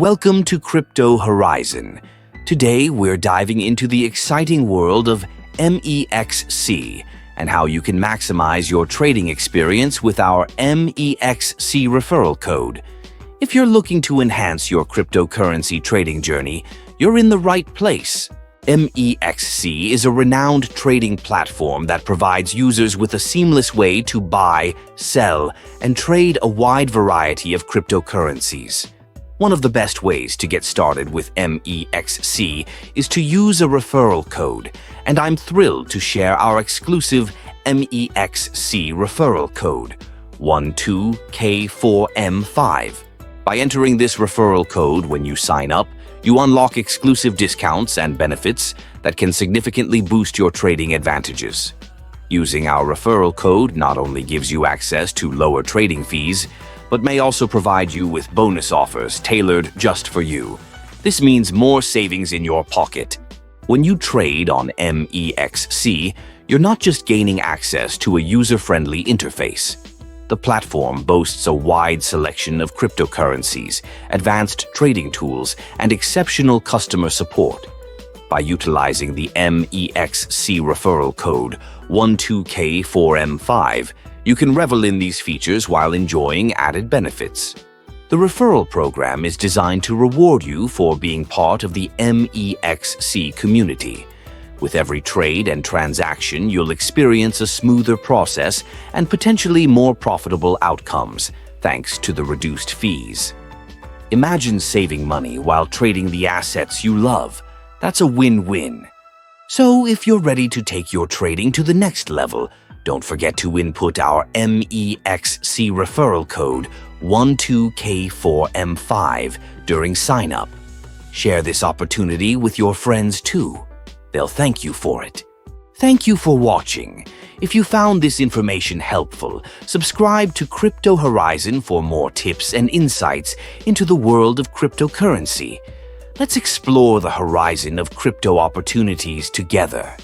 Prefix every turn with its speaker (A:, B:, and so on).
A: Welcome to Crypto Horizon. Today, we're diving into the exciting world of MEXC and how you can maximize your trading experience with our MEXC referral code. If you're looking to enhance your cryptocurrency trading journey, you're in the right place. MEXC is a renowned trading platform that provides users with a seamless way to buy, sell, and trade a wide variety of cryptocurrencies. One of the best ways to get started with MEXC is to use a referral code, and I'm thrilled to share our exclusive MEXC referral code, 12K4M5. By entering this referral code when you sign up, you unlock exclusive discounts and benefits that can significantly boost your trading advantages. Using our referral code not only gives you access to lower trading fees, but may also provide you with bonus offers tailored just for you. This means more savings in your pocket. When you trade on MEXC, you're not just gaining access to a user-friendly interface. The platform boasts a wide selection of cryptocurrencies, advanced trading tools, and exceptional customer support. By utilizing the MEXC referral code 12K4M5, you can revel in these features while enjoying added benefits. The referral program is designed to reward you for being part of the MEXC community. With every trade and transaction, you'll experience a smoother process and potentially more profitable outcomes, thanks to the reduced fees. Imagine saving money while trading the assets you love. That's a win-win. So, if you're ready to take your trading to the next level, don't forget to input our MEXC referral code 12K4M5 during sign-up. Share this opportunity with your friends too. They'll thank you for it. Thank you for watching. If you found this information helpful, subscribe to Crypto Horizon for more tips and insights into the world of cryptocurrency. Let's explore the horizon of crypto opportunities together.